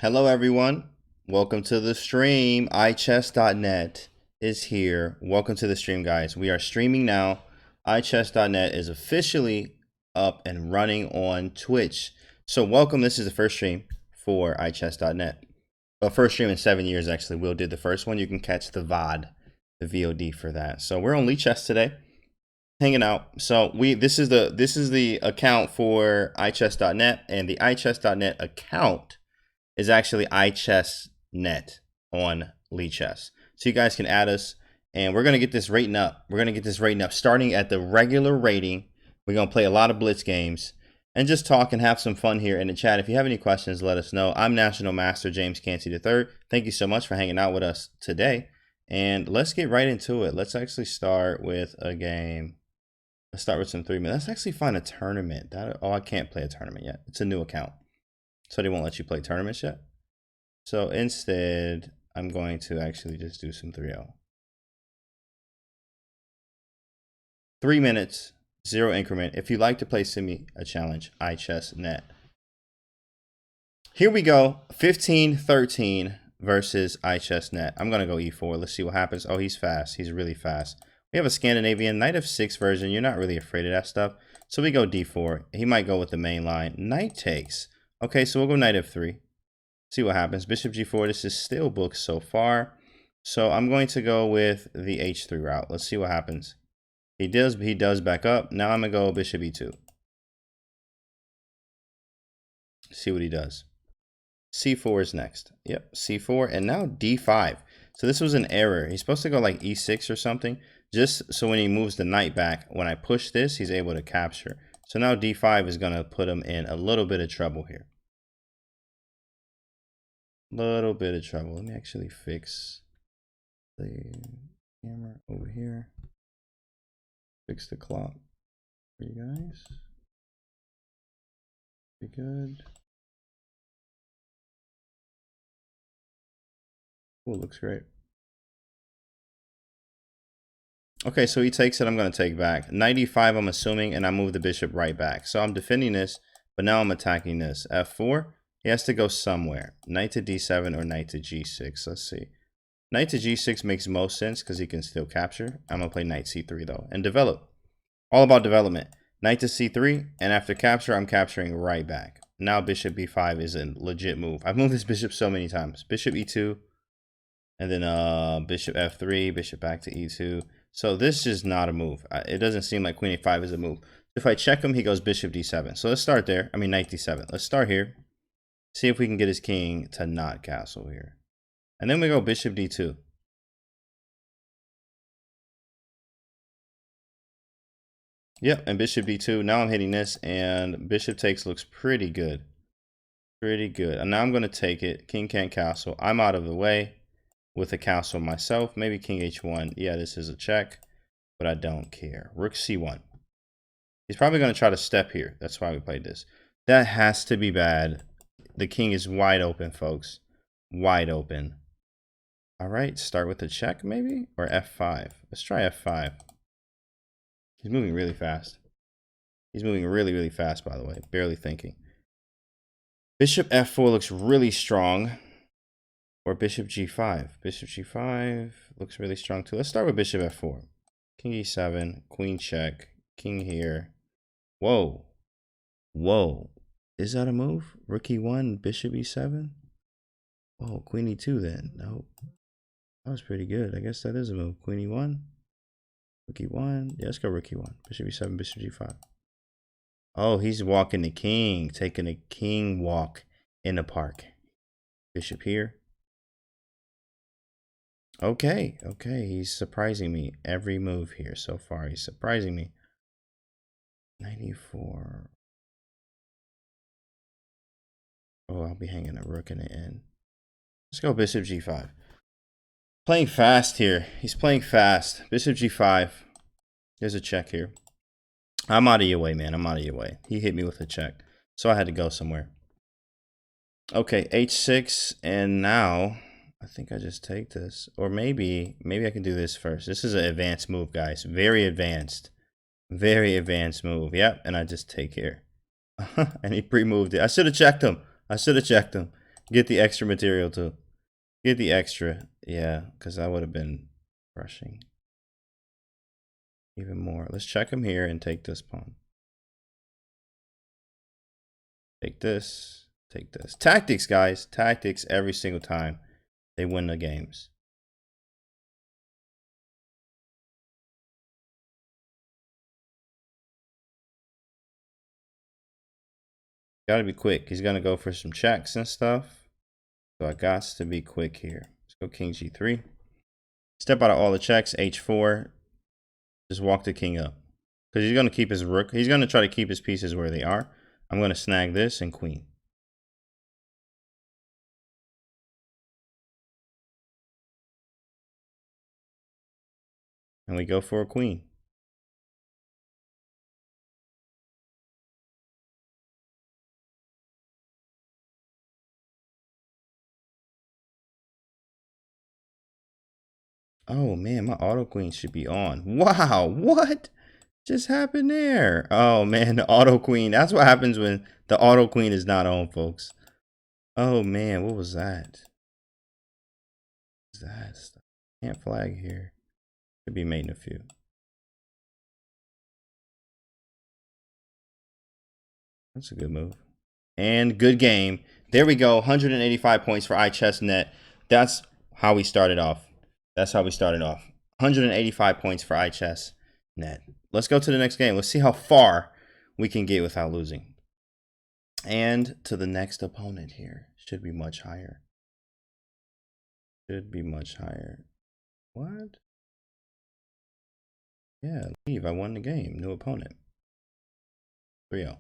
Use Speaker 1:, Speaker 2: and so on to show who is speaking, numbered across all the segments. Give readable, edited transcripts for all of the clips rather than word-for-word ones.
Speaker 1: Hello, everyone. Welcome to the stream. iChess.net is here. Welcome to the stream, guys. We are streaming now. iChess.net is officially up and running on Twitch. So, welcome. This is the first stream for iChess.net. Well, first stream in 7 years, actually. Will did the first one. You can catch the VOD, the VOD for that. So, we're on Chess today, hanging out. So, this is the account for iChess.net, and the iChess.net account is actually iChessNet on Chess. So you guys can add us, and we're gonna get this rating up. We're gonna get this rating up, starting at the regular rating. We're gonna play a lot of blitz games and just talk and have some fun here in the chat. If you have any questions, let us know. I'm National Master James Canty III. Thank you so much for hanging out with us today. And let's get right into it. Let's actually start with a game. Let's start with some 3 minutes. Let's actually find a tournament. I can't play a tournament yet. It's a new account, so they won't let you play tournaments yet. So instead, I'm going to actually just do some 3-0. 3 minutes, 0 increment. If you'd like to play Simi a challenge, iChessNet. Here we go. 15-13 versus iChessNet. I'm going to go e4. Let's see what happens. Oh, he's fast. He's really fast. We have a Scandinavian knight of 6 version. You're not really afraid of that stuff. So we go d4. He might go with the main line. Knight takes. Okay, so we'll go knight f3. See what happens. Bishop g4. This is still booked so far. So I'm going to go with the h3 route. Let's see what happens. He does back up. Now I'm going to go bishop e2. See what he does. c4 is next. Yep, c4. And now d5. So this was an error. He's supposed to go like e6 or something, just so when he moves the knight back, when I push this, he's able to capture. So now d5 is going to put him in a little bit of trouble here. Little bit of trouble. Let me actually fix the camera over here. Fix the clock for you guys. Be good. Oh, it looks great. Okay, so he takes it. I'm going to take back. Knight e5, I'm assuming, and I move the bishop right back. So I'm defending this, but now I'm attacking this. f4. He has to go somewhere. Knight to d7 or knight to g6. Let's see. Knight to g6 makes most sense because he can still capture. I'm going to play knight c3 though and develop. All about development. Knight to c3, and after capture, I'm capturing right back. Now bishop b5 is a legit move. I've moved this bishop so many times. Bishop e2, and then bishop f3, bishop back to e2. So this is not a move. It doesn't seem like queen a5 is a move. If I check him, he goes bishop d7. So let's start there. I mean knight d7. Let's start here. See if we can get his king to not castle here. And then we go bishop d2. Yep, and bishop d2. Now I'm hitting this, and bishop takes looks pretty good. Pretty good. And now I'm going to take it. King can't castle. I'm out of the way with a castle myself. Maybe king h1. Yeah, this is a check, but I don't care. Rook c1. He's probably going to try to step here. That's why we played this. That has to be bad. The king is wide open, folks. Wide open. All right, start with a check maybe? Or f5. Let's try f5. He's moving really fast. He's moving really, really fast, by the way. Barely thinking. Bishop f4 looks really strong. Or bishop g5. Bishop g5 looks really strong too. Let's start with bishop f4. King e7, queen check, king here. Whoa. Whoa. Is that a move? Rook e1, bishop e7? Oh, queen e2 then. Nope. That was pretty good. I guess that is a move. Queen e1. Rook e1. Yeah, let's go rook e1. Bishop e7, bishop g5. Oh, he's walking the king. Taking a king walk in the park. Bishop here. Okay, okay. He's surprising me every move here so far. He's surprising me. 94. Oh, I'll be hanging a rook in the end. Let's go bishop g5. Playing fast here. He's playing fast. Bishop g5. There's a check here. I'm out of your way, man. I'm out of your way. He hit me with a check, so I had to go somewhere. Okay, h6, and now I think I just take this. Or maybe I can do this first. This is an advanced move, guys. Very advanced. Very advanced move. Yep, and I just take here. And he pre-moved it. I should have checked him. I should have checked him. Get the extra material too. Get the extra. Yeah, because that would have been crushing. Even more. Let's check him here and take this pawn. Take this. Take this. Tactics, guys. Tactics every single time. They win the games. Gotta be quick. He's gonna go for some checks and stuff. So I got to be quick here. Let's go king g3. Step out of all the checks. h4. Just walk the king up. Because he's gonna keep his rook. He's gonna try to keep his pieces where they are. I'm gonna snag this and queen. And we go for a queen. Oh man, my auto queen should be on. Wow, what just happened there? Oh man, the auto queen. That's what happens when the auto queen is not on, folks. Oh man, what was that? What was that? Can't flag here. Could be mating a few. That's a good move. And good game. There we go. 185 points for iChessNet. That's how we started off. That's how we started off. 185 points for iChessNet. Let's go to the next game. Let's see how far we can get without losing. And to the next opponent here. Should be much higher. Should be much higher. What? Yeah, leave. I won the game. New opponent. 3-0.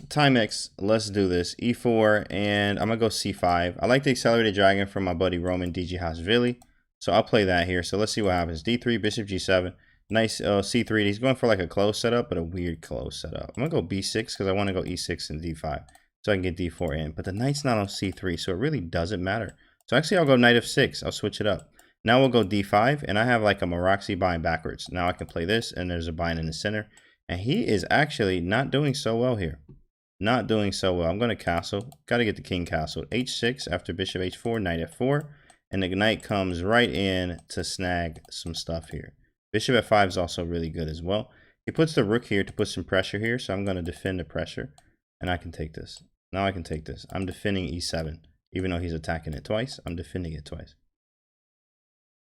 Speaker 1: Timex, let's do this. E4, and I'm gonna go C5. I like the accelerated dragon from my buddy Roman Dijihashvili, so I'll play that here. So let's see what happens. D3, bishop G7. Nice C3. He's going for like a close setup, but a weird close setup. I'm gonna go B6 because I want to go E6 and D5 so I can get D4 in. But the knight's not on C3, so it really doesn't matter. So actually, I'll go knight F6. I'll switch it up. Now we'll go D5, and I have like a Maraxi bind backwards. Now I can play this, and there's a bind in the center. And he is actually not doing so well here. Not doing so well. I'm going to castle. Got to get the king castled. H6 after bishop H4, knight F4. And the knight comes right in to snag some stuff here. Bishop F5 is also really good as well. He puts the rook here to put some pressure here. So I'm going to defend the pressure. And I can take this. Now I can take this. I'm defending E7. Even though he's attacking it twice, I'm defending it twice.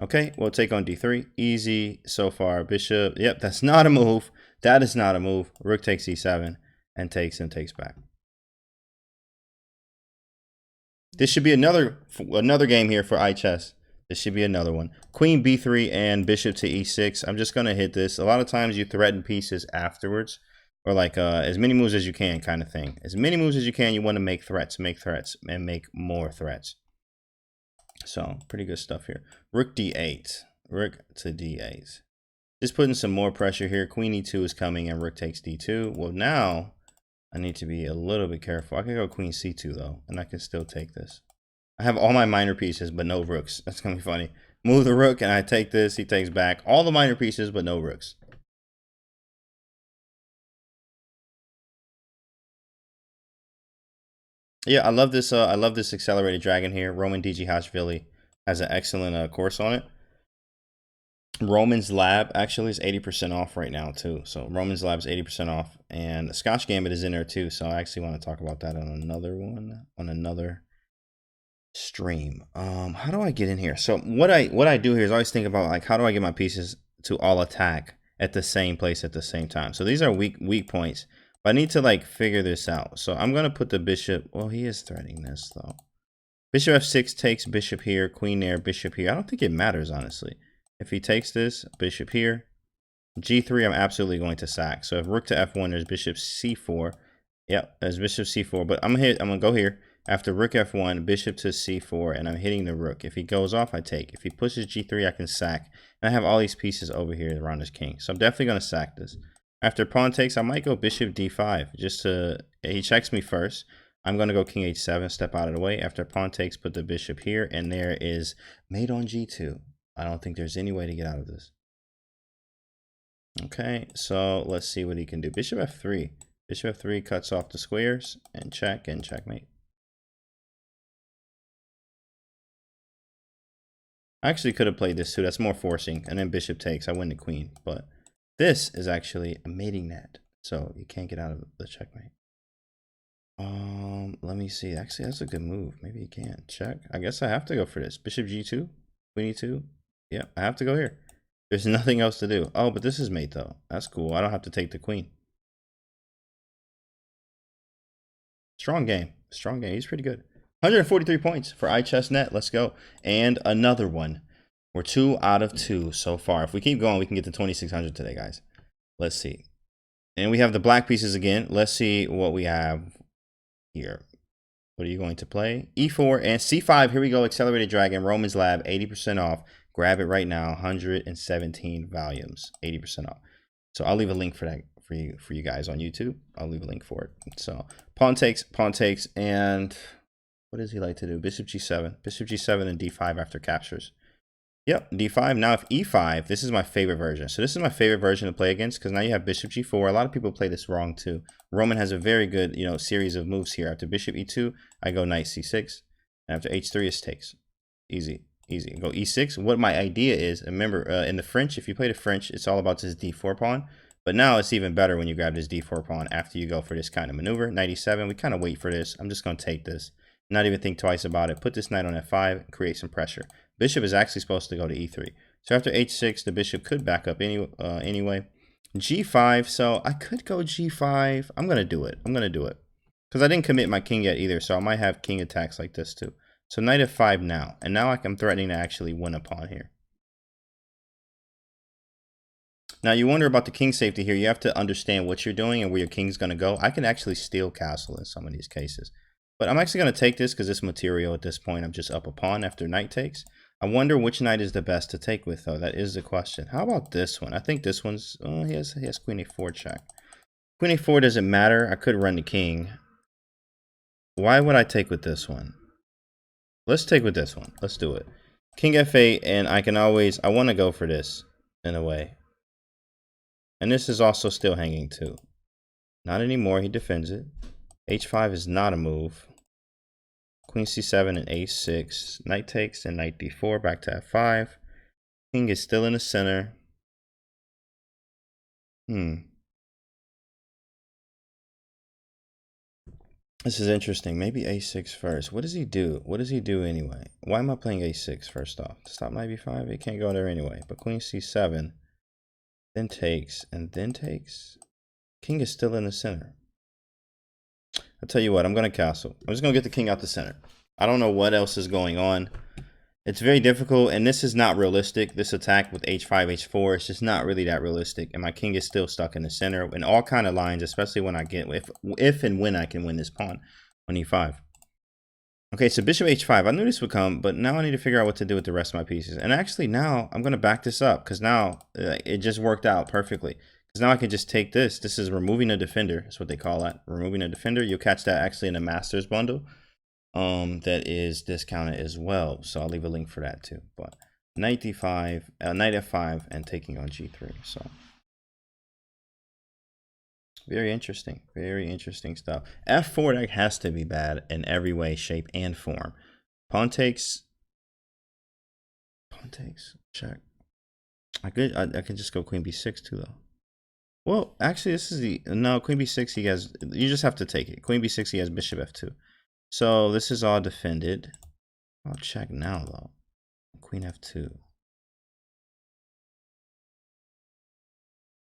Speaker 1: Okay, we'll take on D3. Easy so far. Bishop. Yep, that's not a move. That is not a move. Rook takes E7. And takes back. This should be another game here for iChess. This should be another one. Queen B3 and bishop to E6. I'm just gonna hit this. A lot of times you threaten pieces afterwards, or like as many moves as you can kind of thing. As many moves as you can. You want to make threats, and make more threats. So pretty good stuff here. Rook D8. Rook to D8. Just putting some more pressure here. Queen E2 is coming, and rook takes D2. Well, now I need to be a little bit careful. I can go queen c2 though, and I can still take this. I have all my minor pieces, but no rooks. That's gonna be funny. Move the rook, and I take this. He takes back all the minor pieces, but no rooks. Yeah, I love this. I love this accelerated dragon here. Roman Dijihashvili has an excellent course on it. Roman's Lab actually is 80% off right now too. So Roman's Lab is 80% off, and the Scotch Gambit is in there too. So I actually want to talk about that on another one, on another stream. How do I get in here? So what I do here is always think about like, how do I get my pieces to all attack at the same place at the same time? So these are weak points, but I need to like figure this out. So I'm gonna put the bishop. Well, he is threatening this though. Bishop F6 takes bishop here, queen there, bishop here. I don't think it matters honestly. If he takes this, bishop here, G3, I'm absolutely going to sack. So if rook to F1, there's bishop C4. Yep, there's bishop C4. But I'm gonna go here. After rook F1, bishop to C4, and I'm hitting the rook. If he goes off, I take. If he pushes G3, I can sack. And I have all these pieces over here around his king. So I'm definitely going to sack this. After pawn takes, I might go bishop D5. Just to, he checks me first. I'm going to go king H7, step out of the way. After pawn takes, put the bishop here. And there is mate on G2. I don't think there's any way to get out of this. Okay, so let's see what he can do. Bishop F3. Bishop f3 cuts off the squares, and checkmate. I actually could have played this too. That's more forcing, and then bishop takes. I win the queen, but this is actually a mating net, so you can't get out of the checkmate. Let me see. Actually, that's a good move. Maybe you can check. I guess I have to go for this. Bishop g2, queen e2. Yeah, I have to go here. There's nothing else to do. Oh, but this is mate though. That's cool. I don't have to take the queen. Strong game. Strong game. He's pretty good. 143 points for iChessNet. Let's go. And another one. We're 2 out of 2 so far. If we keep going, we can get to 2,600 today, guys. Let's see. And we have the black pieces again. Let's see what we have here. What are you going to play? E4 and C5. Here we go. Accelerated Dragon. Roman's Lab. 80% off. Grab it right now. 117 volumes. 80% off. So I'll leave a link for that for you guys on YouTube. I'll leave a link for it. So pawn takes, and what does he like to do? Bishop g7. Bishop g7 and d5 after captures. Yep, d5. Now if e5, this is my favorite version. So this is my favorite version to play against because now you have bishop g4. A lot of people play this wrong too. Roman has a very good, series of moves here. After bishop e2, I go knight c6. And after h3 is takes. Easy. Go e6. What my idea is, remember in the French, if you play the French, it's all about this d4 pawn. But now it's even better when you grab this d4 pawn after you go for this kind of maneuver. Knight e7. We kind of wait for this. I'm just going to take this. Not even think twice about it. Put this knight on f5, create some pressure. Bishop is actually supposed to go to e3. So after h6, the bishop could back up anyway. g5, so I could go g5. I'm going to do it. Because I didn't commit my king yet either, so I might have king attacks like this too. So knight f5 now. And now I'm threatening to actually win a pawn here. Now you wonder about the king safety here. You have to understand what you're doing and where your king's going to go. I can actually steal castle in some of these cases. But I'm actually going to take this because this material at this point, I'm just up a pawn after knight takes. I wonder which knight is the best to take with, though. That is the question. How about this one? I think this one's... Oh, he has queen a4 check. Queen a4 doesn't matter. I could run the king. Why would I take with this one? Let's take with this one. Let's do it. King f8, and I can always... I want to go for this, in a way. And this is also still hanging, too. Not anymore. He defends it. h5 is not a move. Queen c7 and a6. Knight takes and knight d4. Back to f5. King is still in the center. This is interesting. Maybe a6 first. What does he do? What does he do anyway? Why am I playing a6 first off? Stop knight b5? It can't go there anyway. But queen c7. Then takes and then takes. King is still in the center. I'll tell you what, I'm going to castle. I'm just going to get the king out the center. I don't know what else is going on. It's very difficult, and this is not realistic. This attack with h5, h4, it's just not really that realistic. And my king is still stuck in the center in all kind of lines, especially when I get, if and when I can win this pawn on e5. Okay, so bishop h5. I knew this would come, but now I need to figure out what to do with the rest of my pieces. And actually now I'm going to back this up because now it just worked out perfectly. Because now I can just take this. This is removing a defender. That's what they call that. Removing a defender. You'll catch that actually in a master's bundle that is discounted as well. So I'll leave a link for that too. But knight d5, knight f5, and taking on g3. So very interesting stuff. f4, that has to be bad in every way, shape, and form. Pawn takes, check. I could just go queen b6 too though. Well, actually, this is the no queen b6. He has. You just have to take it. Queen b6. He has bishop f2. So this is all defended. I'll check now though. Queen f2.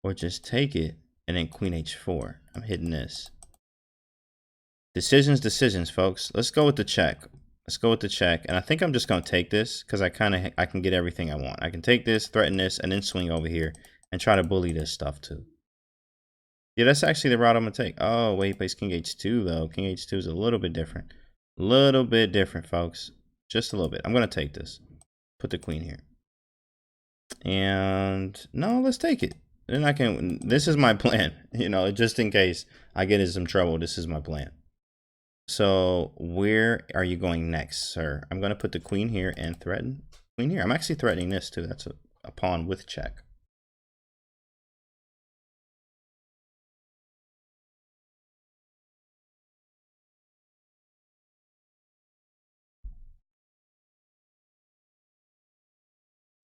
Speaker 1: Or just take it and then queen h4. I'm hitting this. Decisions, folks. Let's go with the check. And I think I'm just gonna take this because I can get everything I want. I can take this, threaten this, and then swing over here and try to bully this stuff too. Yeah, that's actually the route I'm gonna take. Oh, wait, he plays king h2 though. King h2 is a little bit different. Folks. Just a little bit. I'm gonna take this. Put the queen here. And no, let's take it. Then I can. This is my plan. Just in case I get in some trouble. This is my plan. So where are you going next, sir? I'm gonna put the queen here and threaten queen here. I'm actually threatening this too. That's a pawn with check.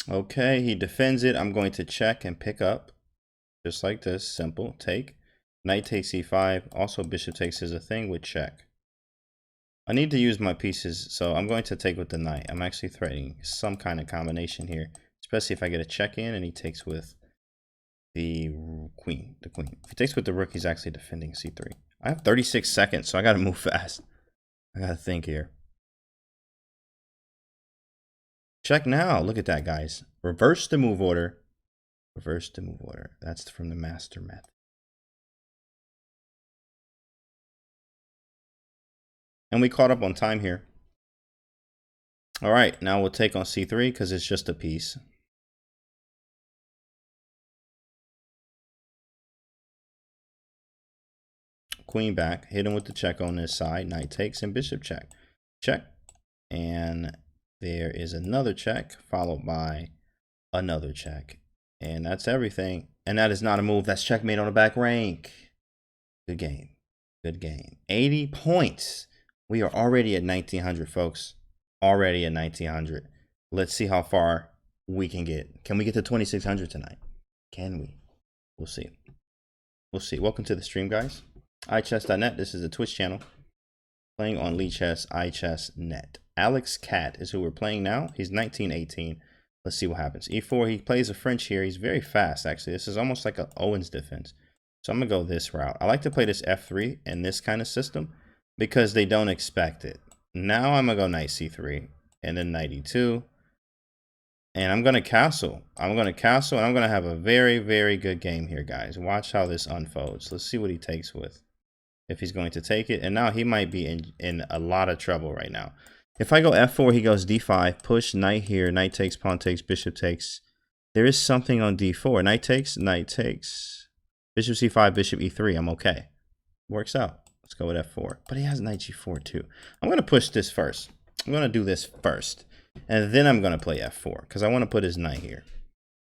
Speaker 1: Okay, he defends it. I'm going to check and pick up. Just like this, simple, take. Knight takes e5. Also, bishop takes is a thing with check. I need to use my pieces, so I'm going to take with the knight. I'm actually threatening some kind of combination here, especially if I get a check in and he takes with the queen. If he takes with the rook, he's actually defending c3. I have 36 seconds, so I got to move fast. I got to think here. Check now. Look at that, guys. Reverse the move order. Reverse the move order. That's from the master method. And we caught up on time here. All right, now we'll take on c3 because it's just a piece. Queen back, hit him with the check on this side. Knight takes and bishop check. Check. And there is another check followed by another check. And that's everything. And that is not a move. That's checkmate on the back rank. Good game. Good game. 80 points. We are already at 1900, folks. Already at 1900. Let's see how far we can get. Can we get to 2600 tonight? Can we? We'll see. We'll see. Welcome to the stream, guys. iChess.net. This is a Twitch channel. Playing on Lichess, iChess.net. Alex Cat is who we're playing now. He's 1918. Let's see what happens. E4, he plays a French here. He's very fast, actually. This is almost like an Owens defense. So I'm going to go this route. I like to play this F3 in this kind of system because they don't expect it. Now I'm going to go knight C3 and then knight E2. And I'm going to castle. I'm going to castle and I'm going to have a very, very good game here, guys. Watch how this unfolds. Let's see what he takes with. If he's going to take it. And now he might be in a lot of trouble right now. If I go F4, he goes D5. Push, knight here. Knight takes, pawn takes, bishop takes. There is something on D4. Knight takes, knight takes. Bishop C5, bishop E3. I'm okay. Works out. Let's go with F4. But he has knight G4 too. I'm going to push this first. I'm going to do this first. And then I'm going to play F4 because I want to put his knight here.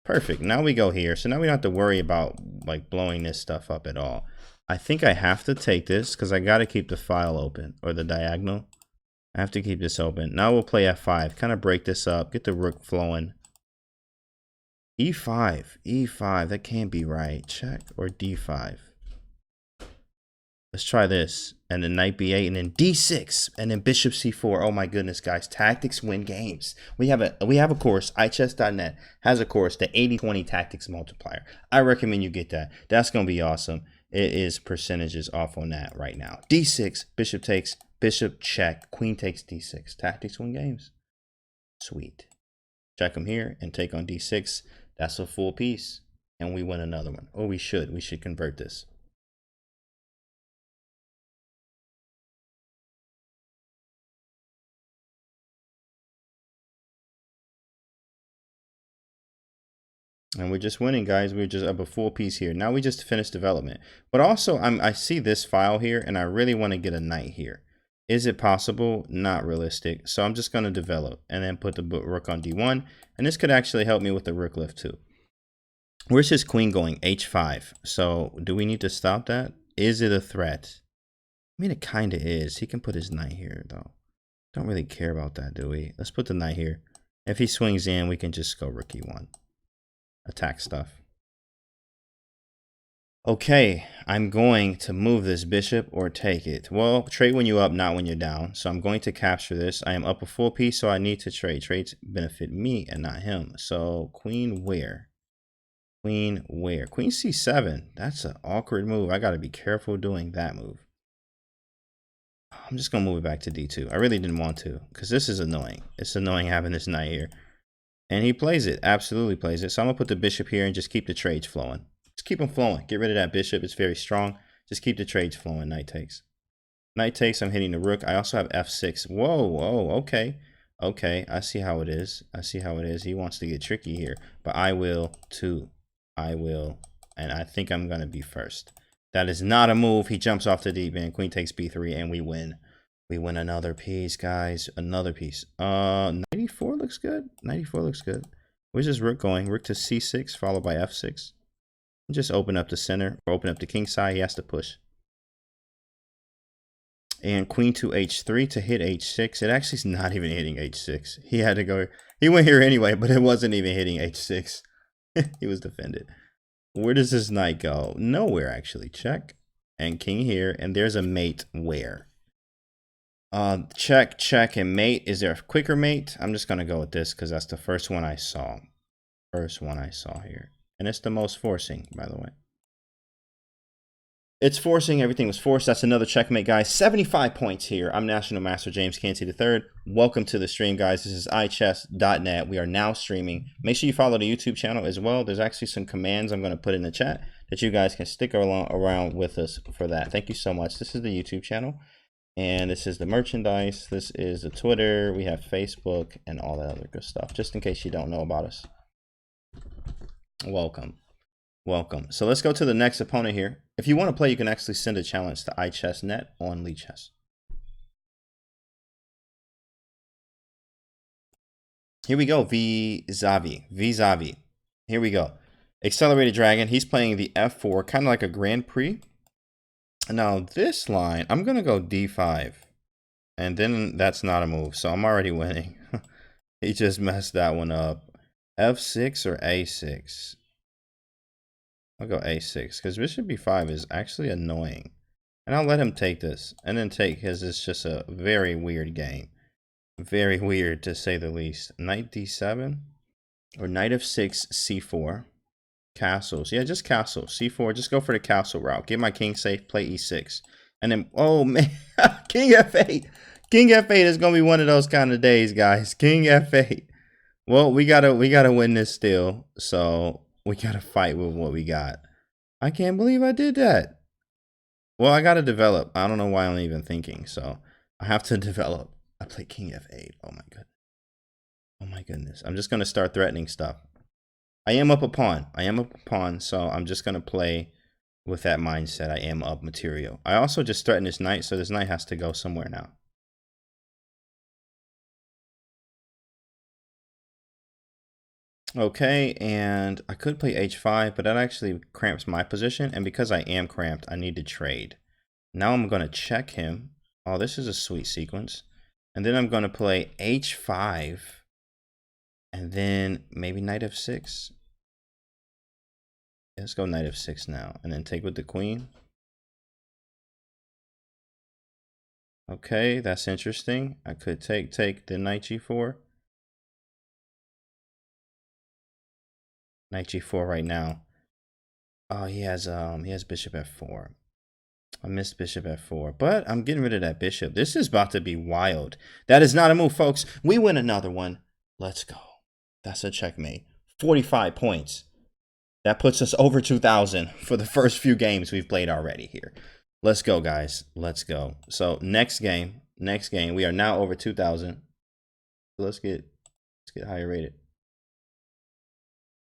Speaker 1: Perfect. Now we go here. So now we don't have to worry about like blowing this stuff up at all. I think I have to take this because I got to keep the file open or the diagonal. I have to keep this open. Now we'll play F5. Kind of break this up. Get the rook flowing. E5. E5. That can't be right. Check or D5. Let's try this. And then knight B8 and then D6 and then bishop C4. Oh my goodness, guys. Tactics win games. We have a course. iChess.net has a course, the 80-20 tactics multiplier. I recommend you get that. That's going to be awesome. It is percentages off on that right now. D6, bishop takes, bishop check, queen takes D6. Tactics win games. Sweet. Check him here and take on D6. That's a full piece. And we win another one. Or we should. We should convert this. And we're just winning, guys. We're just up a full piece here. Now we just finished development. But also, I see this file here, and I really want to get a knight here. Is it possible? Not realistic. So I'm just going to develop and then put the rook on D1. And this could actually help me with the rook lift too. Where's his queen going? H5. So do we need to stop that? Is it a threat? I mean, it kind of is. He can put his knight here, though. Don't really care about that, do we? Let's put the knight here. If he swings in, we can just go rook E1. Attack stuff. Okay, I'm going to move this bishop or take it. Well, trade when you're up, not when you're down. So I'm going to capture this. I am up a full piece, so I need to trade. Trades benefit me and not him. So queen where? Queen where? Queen C7. That's an awkward move. I got to be careful doing that move. I'm just going to move it back to D2. I really didn't want to because this is annoying. It's annoying having this knight here. And he plays it, absolutely plays it. So I'm going to put the bishop here and just keep the trades flowing. Just keep them flowing. Get rid of that bishop. It's very strong. Just keep the trades flowing. Knight takes. Knight takes. I'm hitting the rook. I also have F6. Whoa, whoa, okay. Okay, I see how it is. I see how it is. He wants to get tricky here. But I will too. I will. And I think I'm going to be first. That is not a move. He jumps off the deep end. Queen takes B3 and we win. We win another piece, guys. Another piece. 94 looks good. 94 looks good. Where's this rook going? Rook to C6 followed by F6. Just open up the center or open up the king side. He has to push. And queen to H3 to hit H6. It actually is not even hitting H6. He had to go. He went here anyway, but it wasn't even hitting h6. He was defended. Where does this knight go? Nowhere, actually. Check. And king here. And there's a mate where? Check, check, and mate. Is there a quicker mate? I'm just going to go with this because that's the first one I saw. First one I saw here. And it's the most forcing, by the way. It's forcing. Everything was forced. That's another checkmate, guys. 75 points here. I'm National Master James Canty III. Welcome to the stream, guys. This is ichess.net. We are now streaming. Make sure you follow the YouTube channel as well. There's actually some commands I'm going to put in the chat that you guys can stick around with us for that. Thank you so much. This is the YouTube channel. And this is the merchandise. This is the Twitter. We have Facebook and all that other good stuff. Just in case you don't know about us. Welcome. Welcome. So let's go to the next opponent here. If you want to play, you can actually send a challenge to ichess.net on Lichess. Here we go. Vizavi. Here we go. Accelerated Dragon. He's playing the F4, kind of like a Grand Prix. Now this line, I'm going to go D5. And then that's not a move. So I'm already winning. He just messed that one up. F6 or A6? I'll go A6 because bishop B5 is actually annoying. And I'll let him take this. And then take his. It's just a very weird game. Very weird to say the least. Knight D7 or Knight F6 C4. Castles. Yeah, just castle. C4. Just go for the castle route. Get my king safe. Play E6. And then, oh man, King F8. King F8 is going to be one of those kind of days, guys. King F8. Well, we gotta win this still. So we gotta fight with what we got. I can't believe I did that. Well, I gotta develop. I don't know why I'm even thinking. So I have to develop. I play King F8. Oh my goodness. Oh my goodness. I'm just gonna start threatening stuff. I am up a pawn. So I'm just gonna play with that mindset. I am up material. I also just threatened this knight, so this knight has to go somewhere now. Okay, and I could play h5, but that actually cramps my position. And because I am cramped, I need to trade. Now I'm going to check him. Oh, this is a sweet sequence. And then I'm going to play h5. And then maybe knight f6. Let's go knight f6 now. And then take with the queen. Okay, that's interesting. I could take the knight g4. Knight g4 right now. Oh, he has bishop f4. I missed bishop f4, but I'm getting rid of that bishop. This is about to be wild. That is not a move, folks. We win another one. Let's go. That's a checkmate. 45 points. That puts us over 2,000 for the first few games we've played already here. Let's go, guys. Let's go. So next game, we are now over 2,000. So let's get higher rated.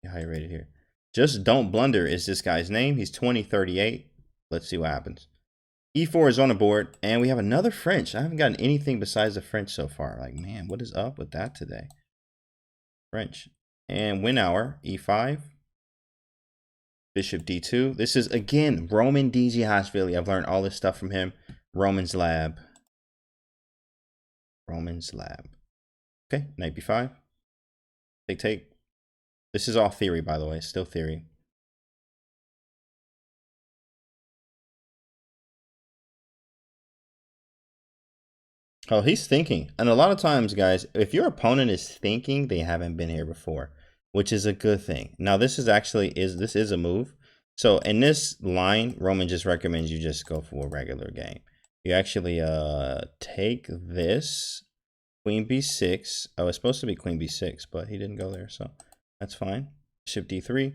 Speaker 1: Get higher rated here. Just Don't Blunder is this guy's name. He's 2038. Let's see what happens. E4 is on the board, and we have another French. I haven't gotten anything besides the French so far. Like, man, what is up with that today? French. And win hour, E5. Bishop D2. This is, again, Roman Dzhihashvili. I've learned all this stuff from him. Roman's Lab. Okay, knight B5. Take. This is all theory, by the way. Still theory. Oh, he's thinking. And a lot of times, guys, if your opponent is thinking, they haven't been here before, which is a good thing. Now, this is actually, this is a move. So in this line, Roman just recommends you just go for a regular game. You actually take this, queen b6. Oh, it's supposed to be queen b6, but he didn't go there, so that's fine. Bishop d3,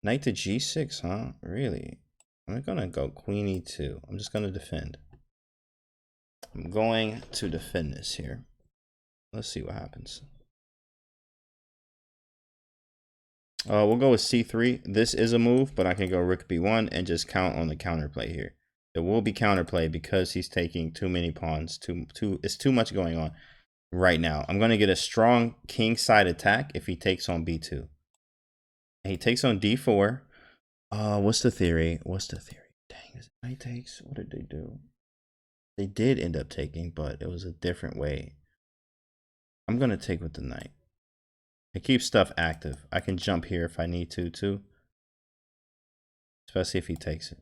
Speaker 1: knight to g6, huh? Really? I'm going to go queen e2. I'm just going to defend. I'm going to defend this here. Let's see what happens. We'll go with c3. This is a move, but I can go rook b1 and just count on the counterplay here. There will be counterplay because he's taking too many pawns. It's too much going on right now. I'm going to get a strong king side attack if he takes on b2. And he takes on d4. What's the theory? Dang, is it knight takes? What did they do? They did end up taking, but it was a different way. I'm going to take with the knight. It keeps stuff active. I can jump here if I need to too. Especially if he takes it.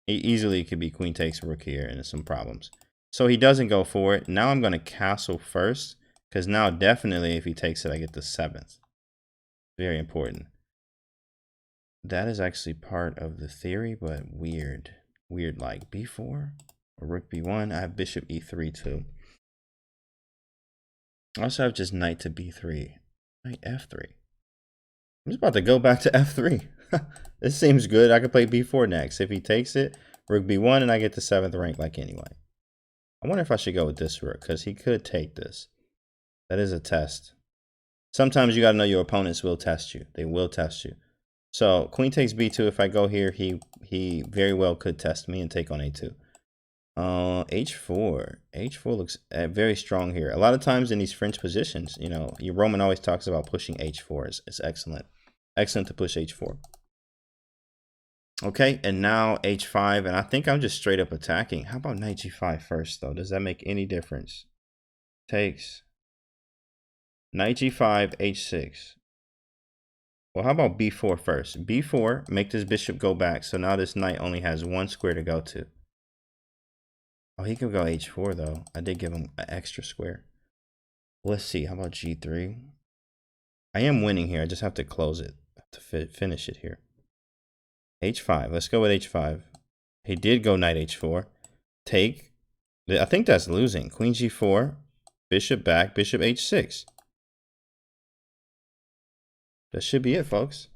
Speaker 1: Easily it could be queen takes rook here and some problems. So he doesn't go for it. Now I'm going to castle first. Because now definitely if he takes it, I get the 7th. Very important. That is actually part of the theory, but weird. Weird like b4 or rook b1. I have bishop e3 too. I also have just knight to b3. Knight f3. I'm just about to go back to f3. This seems good. I could play b4 next. If he takes it, rook b1, and I get the 7th rank like anyway. I wonder if I should go with this rook, because he could take this. That is a test. Sometimes you got to know your opponents will test you. They will test you. So queen takes b2. If I go here, he very well could test me and take on a2. H4. H4 looks very strong here. A lot of times in these French positions, you know, your Roman always talks about pushing h4. It's excellent. Excellent to push h4. Okay, and now h5, and I think I'm just straight up attacking. How about knight g5 first, though? Does that make any difference? Takes. Knight g5, h6. Well, how about b4 first? b4, make this bishop go back, so now this knight only has one square to go to. Oh, he could go h4, though. I did give him an extra square. Let's see, how about g3? I am winning here. I just have to close it. I have to finish it here. h5. Let's go with h5. He did go knight h4. Take. I think that's losing. Queen g4. Bishop back. Bishop h6. That should be it, folks.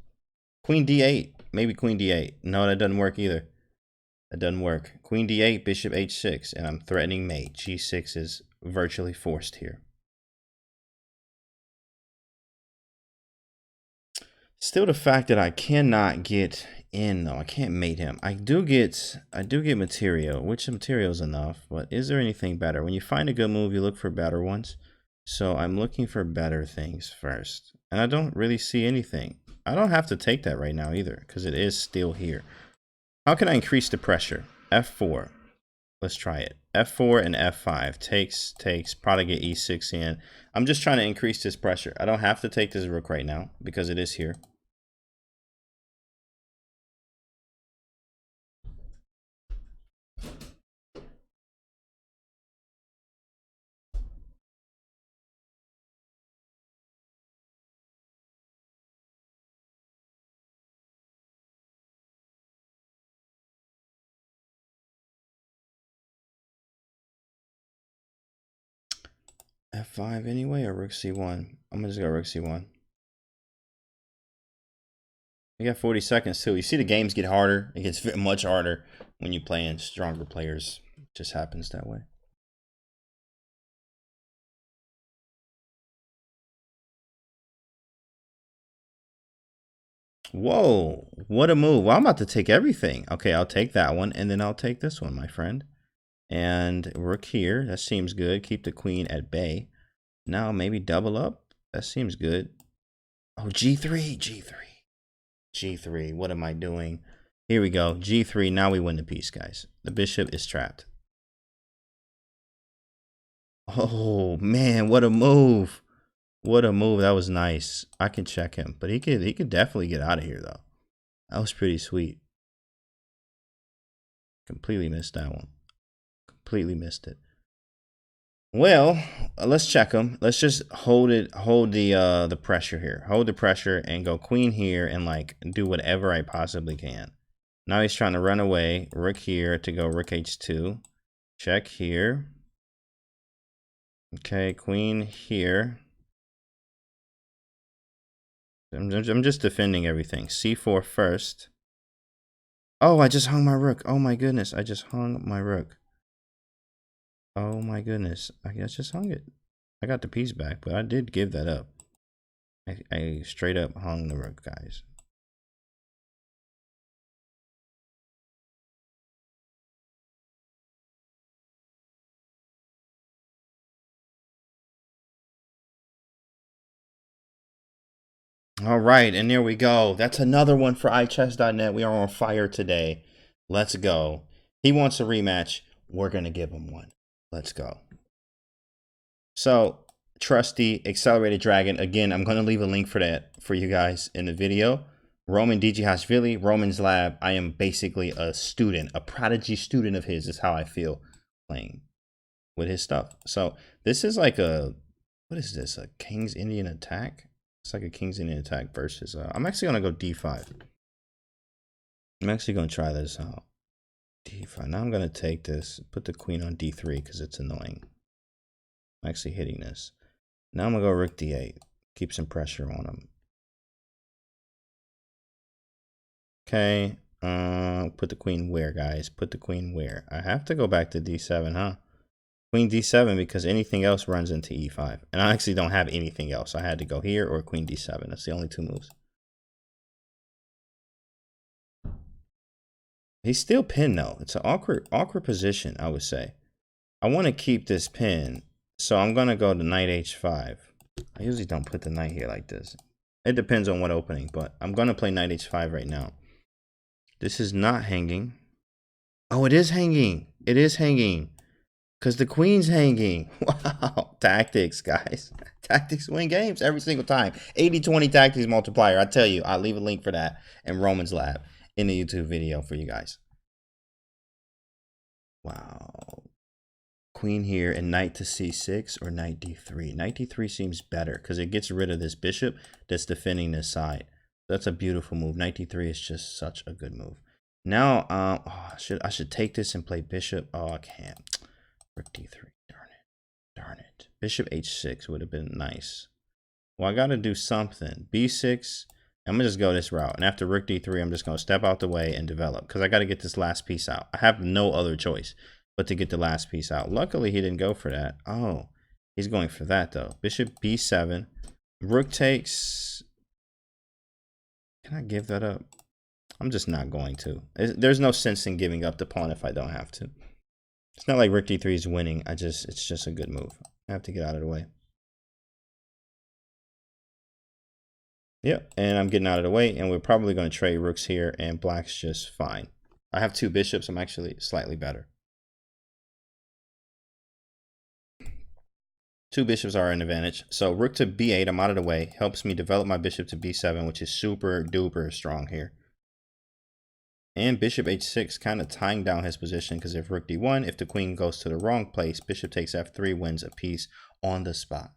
Speaker 1: Queen d8. Maybe queen d8. No, that doesn't work either. That doesn't work. Queen d8. Bishop h6. And I'm threatening mate. g6 is virtually forced here. Still the fact that I cannot get in though. I can't mate him. I do get material, which material is enough, but is there anything better? When you find a good move, you look for better ones. So I'm looking for better things first. And I don't really see anything. I don't have to take that right now either, because it is still here. How can I increase the pressure? F4. Let's try it. F4 and F5. Takes, probably get E6 in. I'm just trying to increase this pressure. I don't have to take this rook right now because it is here. F5 anyway, or rook c1? I'm gonna just go rook c1. We got 40 seconds too. You see the games get harder. It gets much harder when you play in stronger players. It just happens that way. Whoa, what a move. Well, I'm about to take everything. Okay, I'll take that one, and then I'll take this one, my friend. And rook here. That seems good. Keep the queen at bay. Now maybe double up. That seems good. Oh, g3, g3. G3. What am I doing? Here we go. G3. Now we win the piece, guys. The bishop is trapped. Oh, man. What a move. What a move. That was nice. I can check him. But he could definitely get out of here, though. That was pretty sweet. Completely missed that one. Completely missed it. Well, let's check him. Let's just hold the pressure here. Hold the pressure and go queen here and like do whatever I possibly can. Now he's trying to run away. Rook here to go rook h2. Check here. Okay, queen here. I'm just defending everything. c4 first. Oh, I just hung my rook. Oh my goodness, I just hung my rook. Oh my goodness, I just hung it. I got the piece back, but I did give that up. I straight up hung the rook, guys. All right, and there we go. That's another one for iChess.net. We are on fire today. Let's go. He wants a rematch. We're going to give him one. Let's go. So, trusty accelerated dragon. Again, I'm going to leave a link for that for you guys in the video. Roman Dijihashvili, Roman's Lab. I am basically a student, a prodigy student of his is how I feel playing with his stuff. So this is like a, what is this? A King's Indian attack? It's like a King's Indian attack versus, I'm actually going to go D5. I'm actually going to try this out. D5. Now I'm going to take this, put the queen on D3 because it's annoying. I'm actually hitting this. Now I'm going to go rook D8. Keep some pressure on him. Okay. Put the queen where, guys? Put the queen where? I have to go back to D7, huh? Queen D7 because anything else runs into E5. And I actually don't have anything else. I had to go here or Queen D7. That's the only two moves. He's still pinned though. It's an awkward position, I would say. I want to keep this pin. So I'm going to go to knight H5. I usually don't put the knight here like this. It depends on what opening, but I'm going to play knight H5 right now. This is not hanging. Oh, it is hanging. It is hanging. Because the queen's hanging. Wow. Tactics, guys. Tactics win games every single time. 80-20 tactics multiplier. I tell you, I'll leave a link for that in Roman's Lab in the YouTube video for you guys. Wow. Queen here and knight to C6 or knight D3. Knight D3 seems better because it gets rid of this bishop that's defending this side. That's a beautiful move. Knight D3 is just such a good move. Now, I should take this and play bishop. Oh, I can't. Rook D3. Darn it. Darn it. Bishop H6 would have been nice. Well, I got to do something. B6. I'm going to just go this route. And after Rook D3, I'm just going to step out the way and develop. Because I got to get this last piece out. I have no other choice but to get the last piece out. Luckily, he didn't go for that. Oh, he's going for that, though. Bishop B7. Rook takes. Can I give that up? I'm just not going to. There's no sense in giving up the pawn if I don't have to. It's not like Rook D3 is winning. It's just a good move. I have to get out of the way. Yep, and I'm getting out of the way, and we're probably going to trade rooks here, and black's just fine. I have two bishops. I'm actually slightly better. Two bishops are an advantage. So rook to B8, I'm out of the way. Helps me develop my bishop to B7, which is super duper strong here. And bishop H6 kind of tying down his position because if rook D1, if the queen goes to the wrong place, bishop takes F3 wins a piece on the spot.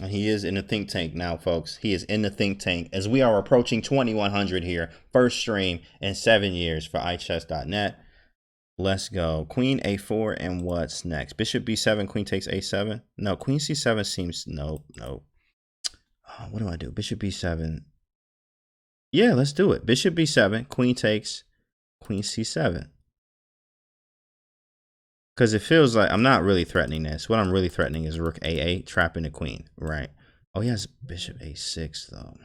Speaker 1: And he is in the think tank now, folks. He is in the think tank as we are approaching 2100 here. First stream in 7 years for iChess.net. Let's go. Queen A4 and what's next? Bishop B7, queen takes A7. No, queen C7 seems, no. Oh, what do I do? Bishop B7. Yeah, let's do it. Bishop B7, queen takes, queen C7. Because it feels like I'm not really threatening this. What I'm really threatening is rook A8, trapping the queen, right? Oh, he has bishop A6, though.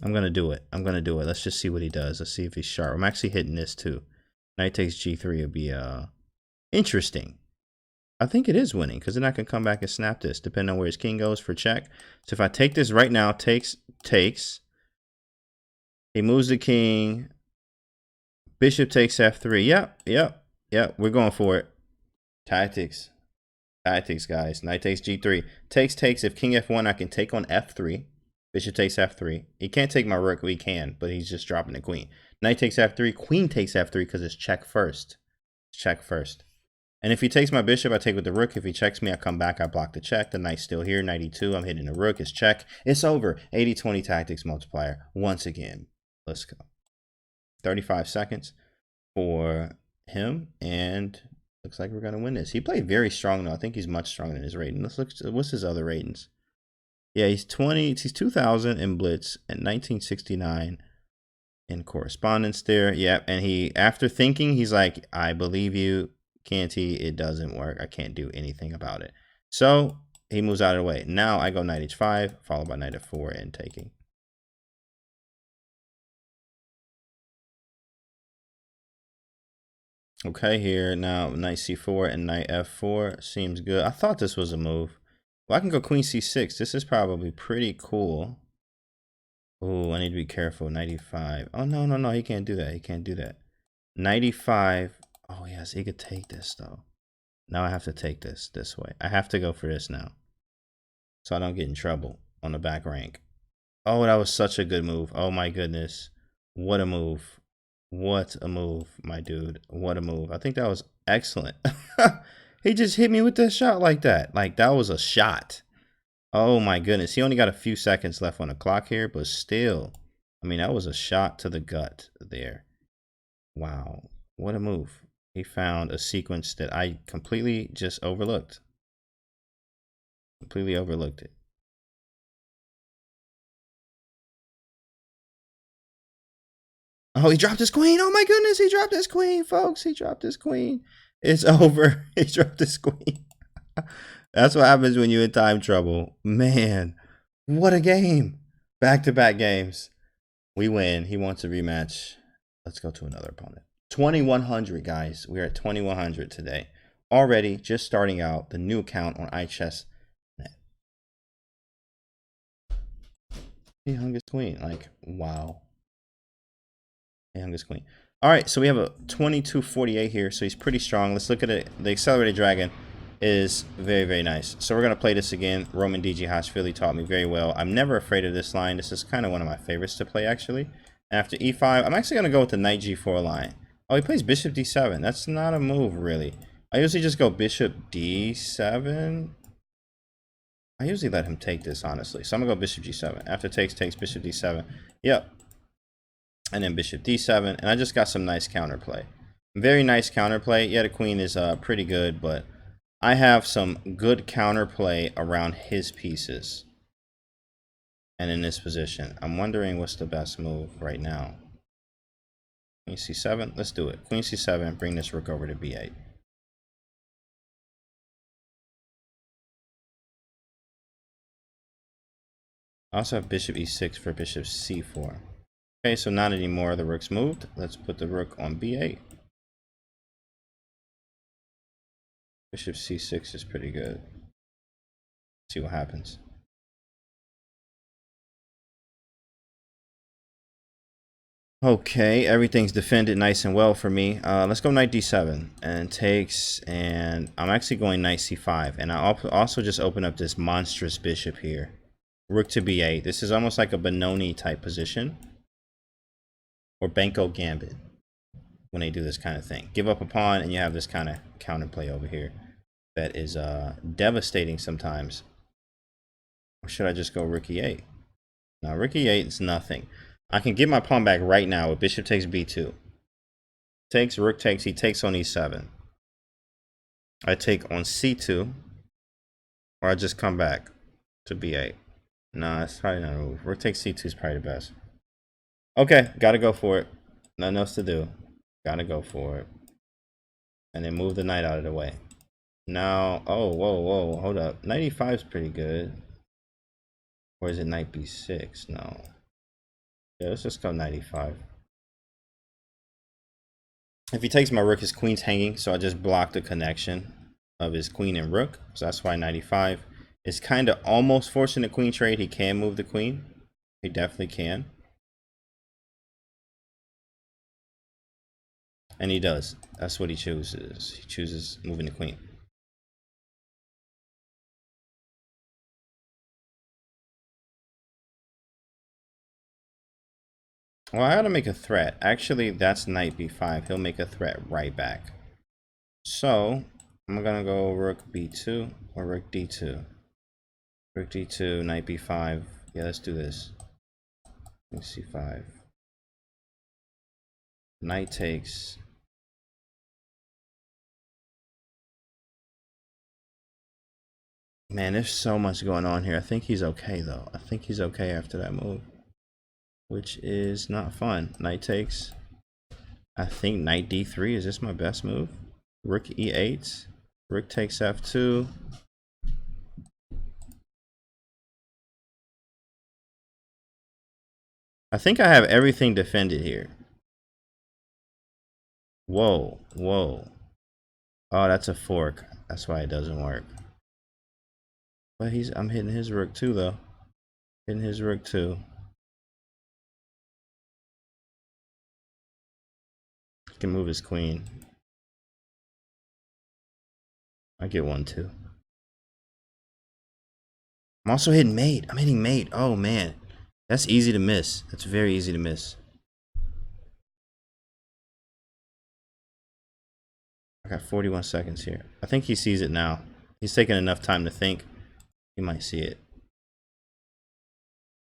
Speaker 1: I'm going to do it. I'm going to do it. Let's just see what he does. Let's see if he's sharp. I'm actually hitting this, too. Knight takes G3 would be interesting. I think it is winning, because then I can come back and snap this, depending on where his king goes for check. So if I take this right now, takes. He moves the king. Bishop takes F3. Yep. We're going for it. Tactics, guys. Knight takes G3. Takes. If king F1, I can take on F3. Bishop takes F3. He can't take my rook. He can, but he's just dropping the queen. Knight takes F3. Queen takes F3 because it's check first. Check first. And if he takes my bishop, I take with the rook. If he checks me, I come back. I block the check. The knight's still here. Knight E2. I'm hitting the rook. It's check. It's over. 80-20 tactics multiplier. Once again. Let's go. 35 seconds for him. And looks like we're going to win this. He played very strong, though. I think he's much stronger than his rating. Let's look. What's his other ratings? Yeah, he's 2000 in Blitz and 1969 in correspondence there. Yep, and he, after thinking, he's like, I believe you, Canty, it doesn't work. I can't do anything about it. So he moves out of the way. Now I go knight H5, followed by knight F4 and taking. Okay, here now knight C4 and knight F4 seems good. I thought this was a move. Well, I can go queen c6. This is probably pretty cool. Oh, I need to be careful. 95. Oh, no, no, no. He can't do that. He can't do that. 95. Oh, yes. He could take this, though. Now I have to take this way. I have to go for this now, so I don't get in trouble on the back rank. Oh, that was such a good move. Oh, my goodness. What a move. What a move, my dude. What a move. I think that was excellent. He just hit me with that shot like that. Like, that was a shot. Oh my goodness. He only got a few seconds left on the clock here, but still, I mean, that was a shot to the gut there. Wow. What a move. He found a sequence that I completely just overlooked. Completely overlooked it. Oh, he dropped his queen. Oh my goodness. He dropped his queen, folks. He dropped his queen. It's over. He dropped his queen. That's what happens when you're in time trouble. Man, what a game. Back-to-back games. We win. He wants a rematch. Let's go to another opponent. 2100, guys. We're at 2100 today. Already just starting out the new account on iChess.net. He hung his queen. Like, wow. He hung his queen. All right, so we have a 2248 here, so he's pretty strong. Let's look at it. The accelerated dragon is very, very nice. So we're going to play this again. Roman DG Hashvili taught me very well. I'm never afraid of this line. This is kind of one of my favorites to play, actually. After e5, I'm actually going to go with the knight g4 line. Oh, he plays bishop d7. That's not a move, really. I usually just go bishop d7. I usually let him take this, honestly. So I'm going to go bishop g7. After takes, bishop d7. Yep. And then bishop d7. And I just got some nice counterplay. Very nice counterplay. Yeah, the queen is pretty good, but I have some good counterplay around his pieces. And in this position, I'm wondering what's the best move right now. Queen c7, let's do it. Queen c7, bring this rook over to b8. I also have bishop e6 for bishop c4. Okay, so not anymore. The rook's moved. Let's put the rook on b8. Bishop c6 is pretty good. See what happens. Okay, everything's defended nice and well for me. Let's go knight d7 and takes, and I'm actually going knight c5, and I also just open up this monstrous bishop here. Rook to b8. This is almost like a Benoni type position, or Benko Gambit when they do this kind of thing. Give up a pawn, and you have this kind of counterplay over here that is devastating sometimes. Or should I just go rook e8? Now rook e8 is nothing. I can get my pawn back right now with bishop takes b2. Takes, rook takes, he takes on e7. I take on c2. Or I just come back to b8. Nah, it's probably not a move. Rook takes c2 is probably the best. Okay, gotta go for it. Nothing else to do. Gotta go for it. And then move the knight out of the way. Now, oh, whoa, hold up. Knight e5 is pretty good. Or is it knight b6? No. Yeah, let's just go knight e5. If he takes my rook, his queen's hanging, so I just block the connection of his queen and rook. So that's why knight e5 is kind of almost forcing the queen trade. He can move the queen. He definitely can. And he does. That's what he chooses. He chooses moving the queen. Well, I gotta make a threat. Actually, that's knight b5. He'll make a threat right back. So, I'm gonna go rook b2 or rook d2. Rook d2, knight b5. Yeah, let's do this. Rook c5. Knight takes. Man, there's so much going on here. I think he's okay, though. I think he's okay after that move, which is not fun. Knight takes. I think knight d3. Is this my best move? Rook e8. Rook takes f2. I think I have everything defended here. Whoa, whoa. Oh, that's a fork. That's why it doesn't work. But I'm hitting his rook too, though. Hitting his rook too. He can move his queen. I get one too. I'm also hitting mate. I'm hitting mate. Oh man, that's easy to miss. That's very easy to miss. I got 41 seconds here. I think he sees it now. He's taking enough time to think. He might see it.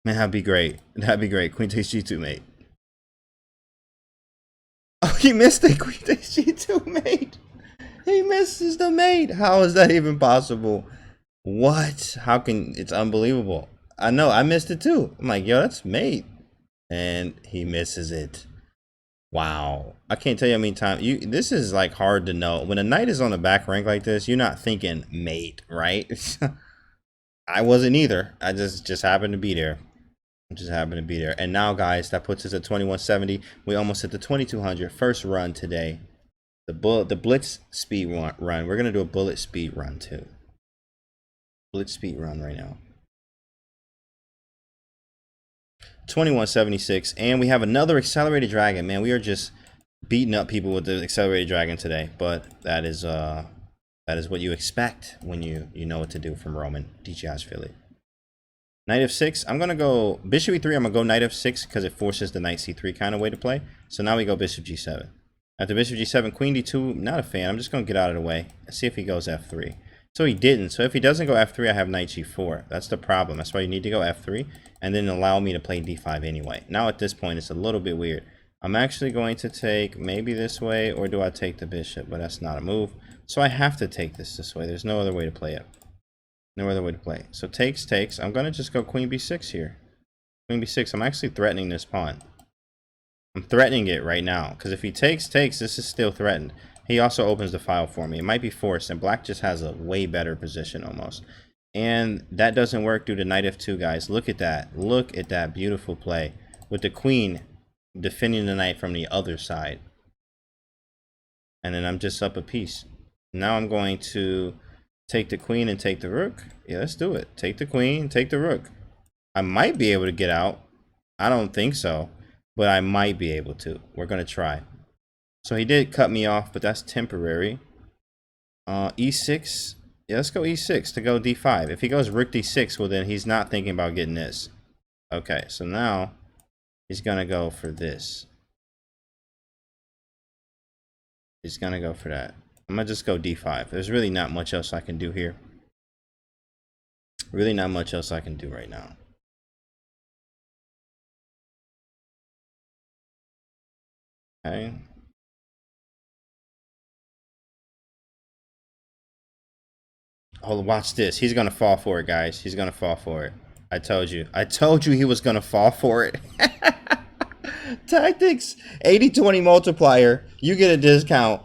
Speaker 1: Man, that'd be great. That'd be great. Queen takes G2 mate. Oh, he missed it. Queen takes G2 mate. He misses the mate. How is that even possible? What? How can... It's unbelievable. I know. I missed it too. I'm like, yo, that's mate. And he misses it. Wow. I can't tell you how many times... This is like hard to know. When a knight is on the back rank like this, you're not thinking mate, right? I wasn't either. I just happened to be there. Just happened to be there. And now, guys, that puts us at 2170. We almost hit the 2200. First run today. The blitz speed run. We're gonna do a bullet speed run too. Blitz speed run right now. 2176, and we have another accelerated dragon. Man, we are just beating up people with the accelerated dragon today. But that is what you expect when you know what to do from Roman DGI's Philly. Knight f6. I'm gonna go bishop e3. I'm gonna go knight f6 because it forces the knight c3 kind of way to play. So now we go bishop g7. After bishop g7, queen d2. Not a fan. I'm just gonna get out of the way. Let's see if he goes f3. So he didn't. So if he doesn't go f3, I have knight g4. That's the problem. That's why you need to go f3 and then allow me to play d5 anyway. Now at this point, it's a little bit weird. I'm actually going to take maybe this way, or do I take the bishop? But that's not a move. So I have to take this way. There's no other way to play it. No other way to play. So takes. I'm going to just go queen b6 here. Queen b6. I'm actually threatening this pawn. I'm threatening it right now. Because if he takes, this is still threatened. He also opens the file for me. It might be forced. And black just has a way better position almost. And that doesn't work due to knight f2, guys. Look at that. Look at that beautiful play. With the queen defending the knight from the other side. And then I'm just up a piece. Now I'm going to... take the queen and take the rook. Yeah, let's do it. Take the queen, take the rook. I might be able to get out. I don't think so, but I might be able to. We're going to try. So he did cut me off, but that's temporary. E6. Yeah, let's go E6 to go D5. If he goes rook D6, well, then he's not thinking about getting this. Okay, so now he's going to go for this. He's going to go for that. I'm going to just go D5. There's really not much else I can do here. Really not much else I can do right now. Okay. Hold on, watch this. He's going to fall for it, guys. He's going to fall for it. I told you. I told you he was going to fall for it. Tactics. 80-20 multiplier. You get a discount.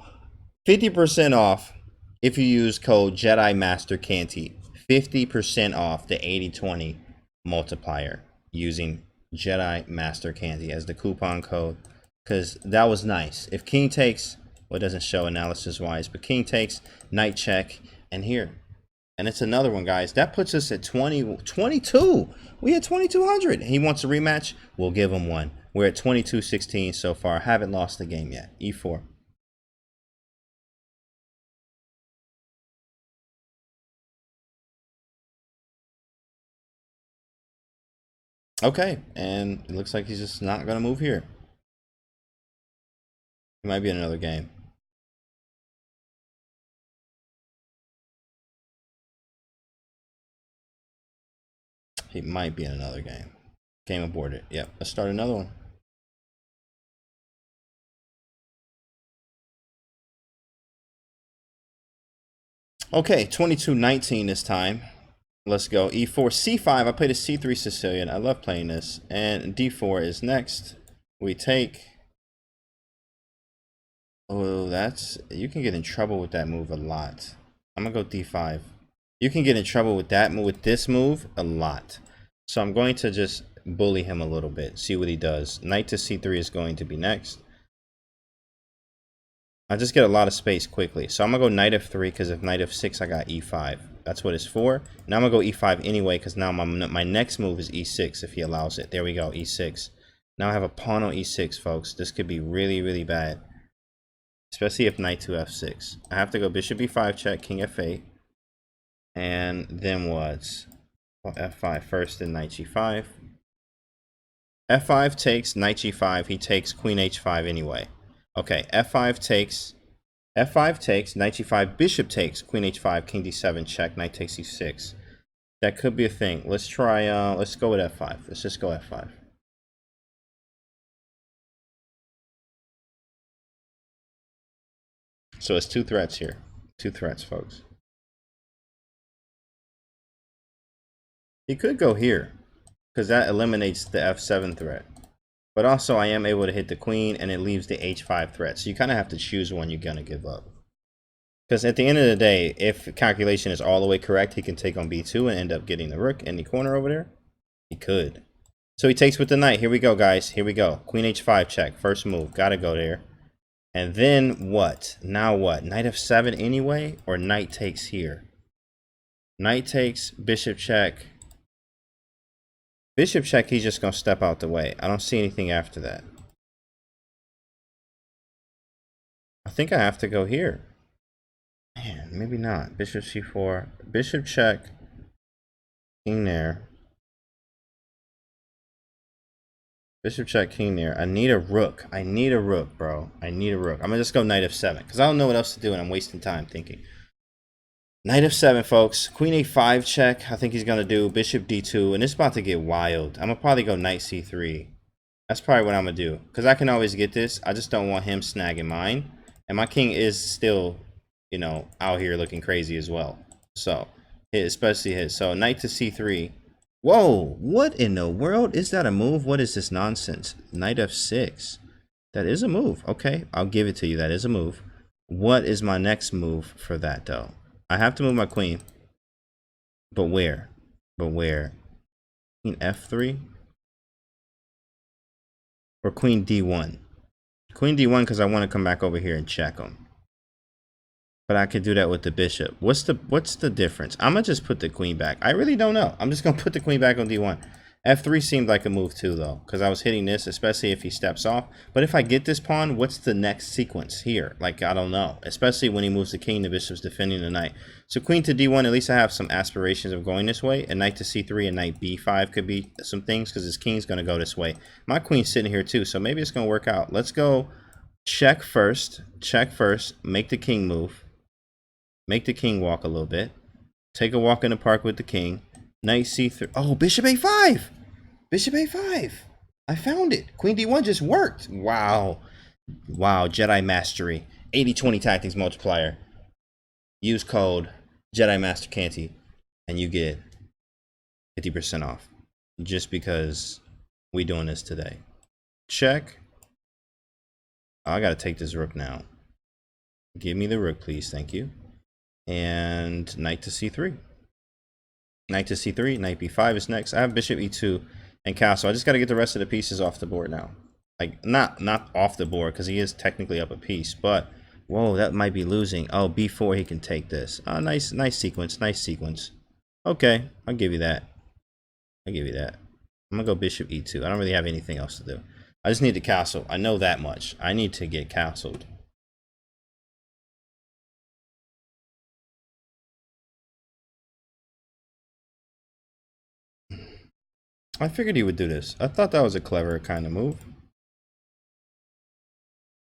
Speaker 1: 50% off if you use code Jedi Master Canty. 50% off the 80-20 multiplier using Jedi Master Canty as the coupon code. Because that was nice. If king takes, well, it doesn't show analysis wise, but king takes, knight check, and here. And it's another one, guys. That puts us at 22. We had 2200. He wants a rematch. We'll give him one. We're at 22-16 so far. Haven't lost the game yet. E4. Okay, and it looks like he's just not going to move here. He might be in another game. He might be in another game. Game aborted. Yep, let's start another one. Okay, 22-19 this time. Let's go. E4, C5. I played a C3 Sicilian. I love playing this. And D4 is next. We take... Oh, that's... You can get in trouble with that move a lot. I'm going to go D5. You can get in trouble with that move, with this move, a lot. So I'm going to just bully him a little bit. See what he does. Knight to C3 is going to be next. I just get a lot of space quickly. So I'm going to go knight F3 because if knight F6, I got E5. That's what it's for. Now I'm gonna go e5 anyway, because now my next move is e6 if he allows it. There we go, e6. Now I have a pawn on e6, folks. This could be really, really bad, especially if knight to f6. I have to go bishop e5 check, king f8, and then what? Well, f5 first, then knight g5. f5 takes, knight g5. He takes queen h5 anyway. Okay, f5 takes. f5 takes, knight g5, bishop takes, queen h5, king d7, check, knight takes e6. That could be a thing. Let's try, let's go with f5. Let's just go f5. So it's 2 threats here. 2 threats, folks. He could go here, because that eliminates the f7 threat. But also, I am able to hit the queen, and it leaves the h5 threat. So you kind of have to choose one you're going to give up. Because at the end of the day, if calculation is all the way correct, he can take on b2 and end up getting the rook in the corner over there. He could. So he takes with the knight. Here we go, guys. Here we go. Queen h5 check. First move. Gotta go there. And then what? Now what? Knight f7 anyway? Or knight takes here? Knight takes, bishop check. Bishop check, he's just going to step out the way. I don't see anything after that. I think I have to go here. Man, maybe not. Bishop c4. Bishop check. King there. Bishop check, king there. I need a rook. I need a rook, bro. I need a rook. I'm going to just go knight f7. Because I don't know what else to do and I'm wasting time thinking. Knight f7, folks. Queen a5 check. I think he's going to do bishop d2. And it's about to get wild. I'm going to probably go knight c3. That's probably what I'm going to do. Because I can always get this. I just don't want him snagging mine. And my king is still, you know, out here looking crazy as well. So, especially his. So, knight to c3. Whoa, what in the world? Is that a move? What is this nonsense? Knight f6. That is a move. Okay, I'll give it to you. That is a move. What is my next move for that, though? I have to move my queen. But where? But where? Queen f3? Or queen d1? Queen d1 because I want to come back over here and check him. But I could do that with the bishop. What's the difference? I'm going to just put the queen back. I really don't know. I'm just going to put the queen back on d1. f3 seemed like a move too, though. Because I was hitting this, especially if he steps off. But if I get this pawn, what's the next sequence here? Like, I don't know. Especially when he moves the king, the bishop's defending the knight. So queen to d1, at least I have some aspirations of going this way. And knight to c3 and knight b5 could be some things. Because his king's going to go this way. My queen's sitting here too. So maybe it's going to work out. Let's go check first. Check first. Make the king move. Make the king walk a little bit. Take a walk in the park with the king. Knight c3. Oh, bishop a5. Bishop a5. I found it. Queen d1 just worked. Wow. Wow. Jedi Mastery. 80-20 Tactics Multiplier. Use code Jedi Master Canty and you get 50% off. Just because we doing this today. Check. Oh, I got to take this rook now. Give me the rook, please. Thank you. And knight to c3. Knight to c3. Knight b5 is next. I have bishop e2 and castle. I just got to get the rest of the pieces off the board now. Like, not off the board because he is technically up a piece. But, whoa, that might be losing. Oh, b4, he can take this. Nice sequence. Nice sequence. Okay, I'll give you that. I'll give you that. I'm going to go bishop e2. I don't really have anything else to do. I just need the castle. I know that much. I need to get castled. I figured he would do this. I thought that was a clever kind of move.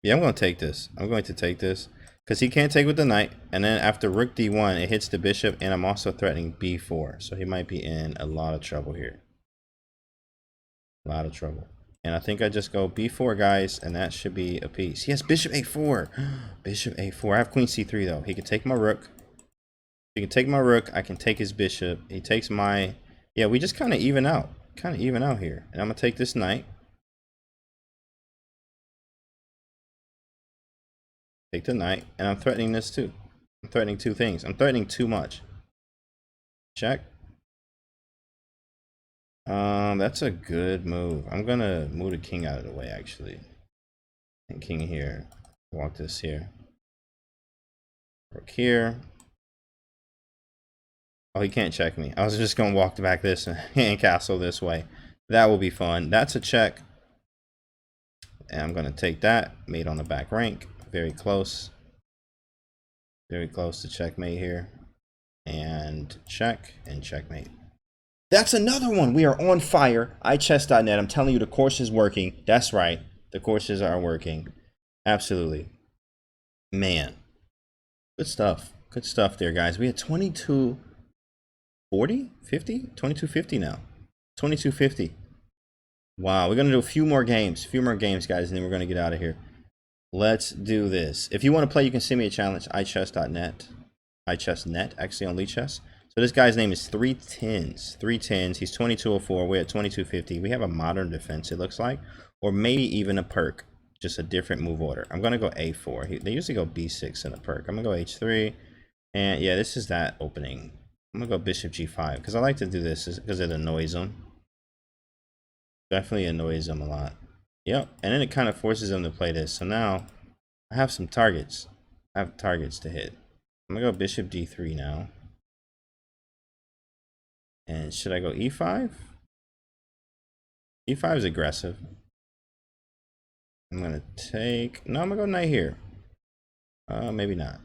Speaker 1: Yeah, I'm going to take this. I'm going to take this. Because he can't take with the knight. And then after rook d1, it hits the bishop. And I'm also threatening b4. So he might be in a lot of trouble here. A lot of trouble. And I think I just go b4, guys. And that should be a piece. Yes, bishop a4. Bishop a4. I have queen c3, though. He can take my rook. He can take my rook. I can take his bishop. He takes my... Yeah, we just kind of even out. Kind of even out here. And I'm going to take this knight. Take the knight. And I'm threatening this too. I'm threatening two things. I'm threatening too much. Check. That's a good move. I'm going to move the king out of the way, actually. And king here. Walk this here. Rook here. Oh, he can't check me. I was just going to walk back this and castle this way. That will be fun. That's a check. And I'm going to take that. Mate on the back rank. Very close. Very close to checkmate here. And check and checkmate. That's another one. We are on fire. iChess.net. I'm telling you, the course is working. That's right. The courses are working. Absolutely. Man. Good stuff. Good stuff there, guys. We had 2240, 50, 2250 now. 2250. Wow. We're going to do a few more games. Guys, and then we're going to get out of here. Let's do this. If you want to play, you can send me a challenge. iChess.net. iChess.net, actually on Lead Chess. So this guy's name is 310s. 310s. He's 2204. We're at 2250. We have a modern defense, it looks like. Or maybe even a perk. Just a different move order. I'm going to go A4. They usually go B6 in a perk. I'm going to go H3. And yeah, this is that opening. I'm going to go Bishop G5. Because I like to do this because it annoys them. Definitely annoys them a lot. Yep. And then it kind of forces them to play this. So now I have some targets. I have targets to hit. I'm going to go Bishop D3 now. And should I go E5? E5 is aggressive. I'm going to take... No, I'm going to go knight here. Maybe not.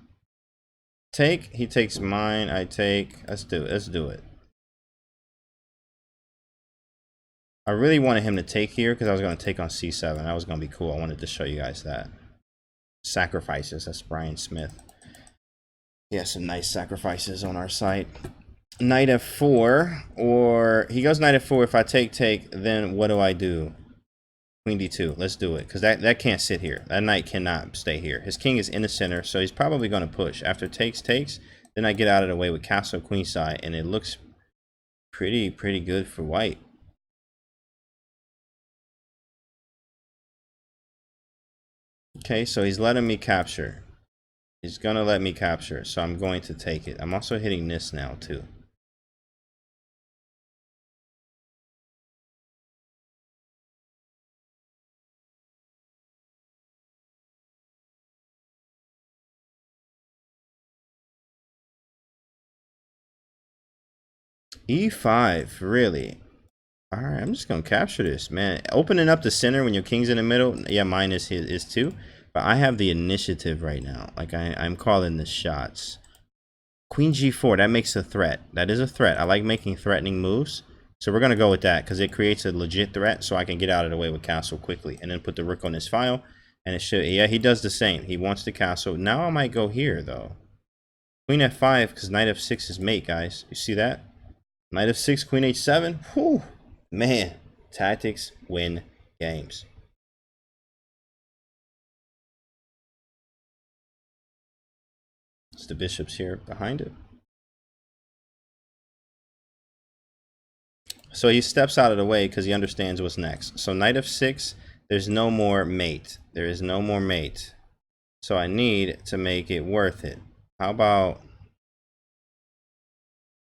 Speaker 1: Take. He takes mine. I take. Let's do it. Let's do it. I really wanted him to take here because I was going to take on C7. That was going to be cool. I wanted to show you guys that. Sacrifices. That's Brian Smith. Yeah, some nice sacrifices on our site. Knight F4, or he goes knight F4. If I take, then what do I do? Queen D2. Let's do it, because that can't sit here. That knight cannot stay here. His king is in the center, so he's probably going to push. After takes, then I get out of the way with castle queenside, and it looks pretty good for white. Okay, so he's letting me capture. He's going to let me capture, so I'm going to take it. I'm also hitting this now, too. E5, really? All right, I'm just going to capture this, man. Opening up the center when your king's in the middle, yeah, mine is too. But I have the initiative right now. Like, I'm calling the shots. Queen G4, that makes a threat. That is a threat. I like making threatening moves. So we're going to go with that because it creates a legit threat so I can get out of the way with castle quickly. And then put the rook on his file. And it should, yeah, he does the same. He wants the castle. Now I might go here, though. Queen F5 because knight F6 is mate, guys. You see that? Knight F6, Queen H7. Whew. Man, tactics win games. It's the bishops here behind it. So he steps out of the way because he understands what's next. So knight F6, there's no more mate. There is no more mate. So I need to make it worth it. How about...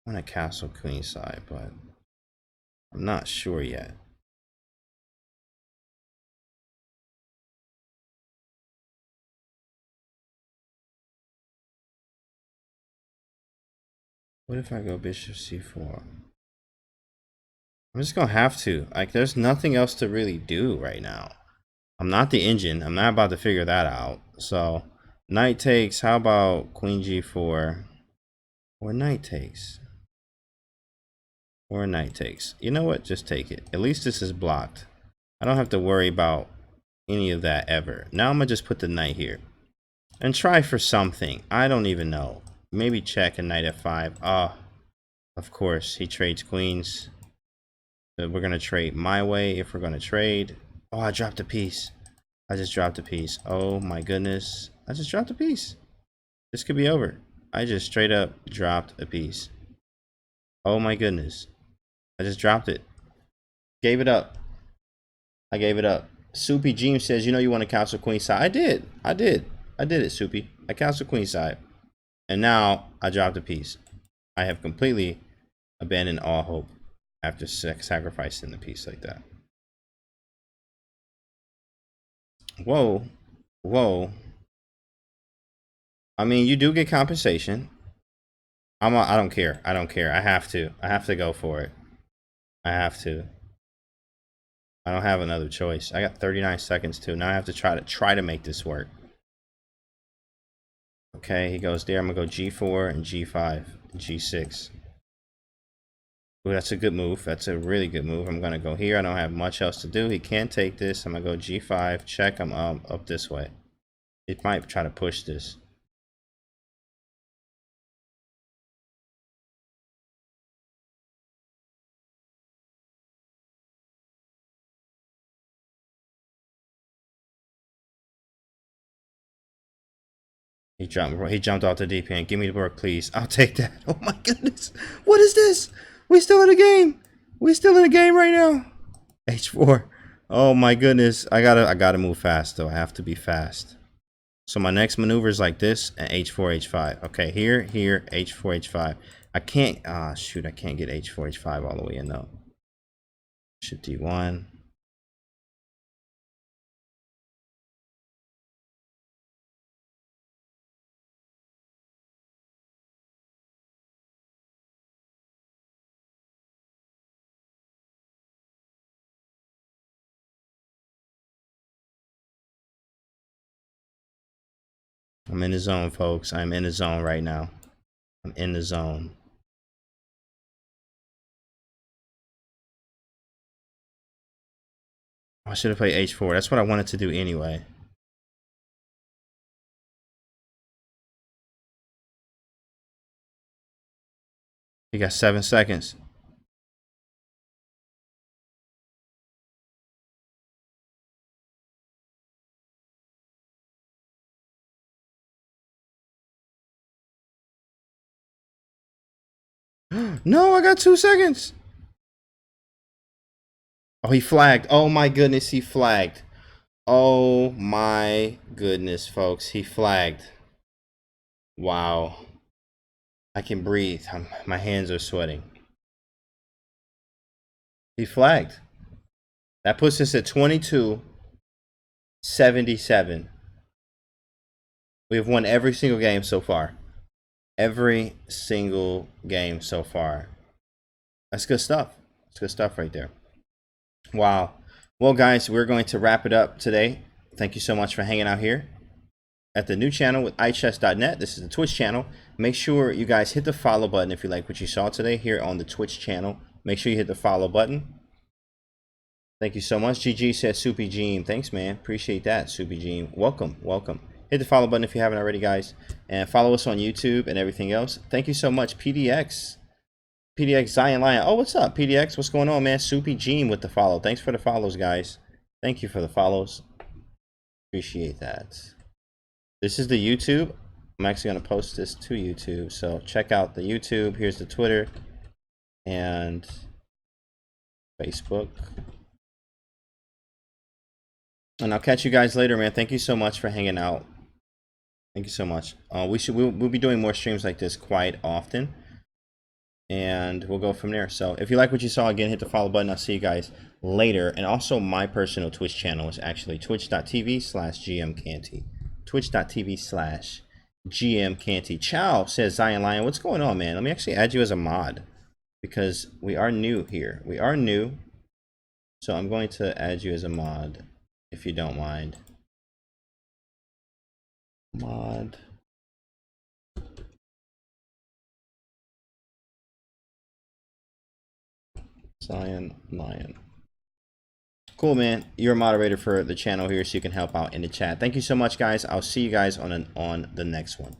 Speaker 1: I want to castle queenside, but I'm not sure yet. What if I go bishop c4? I'm just gonna have to. Like, there's nothing else to really do right now. I'm not the engine. I'm not about to figure that out. So, knight takes. How about queen g4? Or knight takes? Or knight takes. You know what? Just take it. At least this is blocked. I don't have to worry about any of that ever. Now I'm gonna just put the knight here. And try for something. I don't even know. Maybe check a knight f5. Oh, of course. He trades queens. So we're going to trade my way if we're going to trade. Oh, I dropped a piece. I just dropped a piece. Oh my goodness. I just dropped a piece. This could be over. I just straight up dropped a piece. Oh my goodness. I just dropped it. Gave it up. I gave it up. Soupy Jeem says, you know you want to castle queenside. I did. I did it, Soupy. I castled queenside. And now I dropped a piece. I have completely abandoned all hope after sacrificing the piece like that. Whoa. Whoa. I mean, you do get compensation. I don't care. I don't care. I have to. I have to go for it. I have to. I don't have another choice. I got 39 seconds too. Now I have to try to make this work. Okay, he goes there. I'm gonna go G4 and G5, and G6. Ooh, that's a good move. That's a really good move. I'm gonna go here. I don't have much else to do. He can't take this. I'm gonna go G5. Check. I'm up this way. He might try to push this. He jumped off the deep end. Give me the work, please. I'll take that. Oh my goodness. What is this? We still in the game. We still in the game right now. H4. Oh my goodness. I gotta move fast though. I have to be fast. So my next maneuver is like this and H4, H5. Okay, here, H4, H5. I can't shoot, I can't get H4, H5 all the way in though. Shoot D1. I'm in the zone, folks. I'm in the zone right now. I'm in the zone. I should have played H4. That's what I wanted to do anyway. You got 7 seconds. No, I got 2 seconds. Oh, he flagged. Oh my goodness, he flagged. Oh my goodness, folks. He flagged. Wow. I can breathe. My hands are sweating. He flagged. That puts us at 22-77. We have won every single game so far. Every single game so far. That's good stuff. That's good stuff right there. Wow. Well, guys, we're going to wrap it up today. Thank you so much for hanging out here at the new channel with iChess.net. This is the Twitch channel. Make sure you guys hit the follow button if you like what you saw today here on the Twitch channel. Make sure you hit the follow button. Thank you so much. GG says Soupy Jean. Thanks, man. Appreciate that, Soupy Jean. Welcome, welcome. Hit the follow button if you haven't already, guys. And follow us on YouTube and everything else. Thank you so much, PDX. PDX Zion Lion. Oh, what's up, PDX? What's going on, man? Soupy Jean with the follow. Thanks for the follows, guys. Thank you for the follows. Appreciate that. This is the YouTube. I'm actually going to post this to YouTube. So check out the YouTube. Here's the Twitter and Facebook. And I'll catch you guys later, man. Thank you so much for hanging out. Thank you so much. We'll be doing more streams like this quite often. And we'll go from there. So if you like what you saw, again, hit the follow button. I'll see you guys later. And also my personal Twitch channel is actually twitch.tv/GMCanty. Twitch.tv/GMCanty. Ciao, says Zion Lion. What's going on, man? Let me actually add you as a mod because we are new here. We are new. So I'm going to add you as a mod if you don't mind. Mod. Zion Lion. Cool, man. You're a moderator for the channel here, so you can help out in the chat. Thank you so much, guys. I'll see you guys on the next one.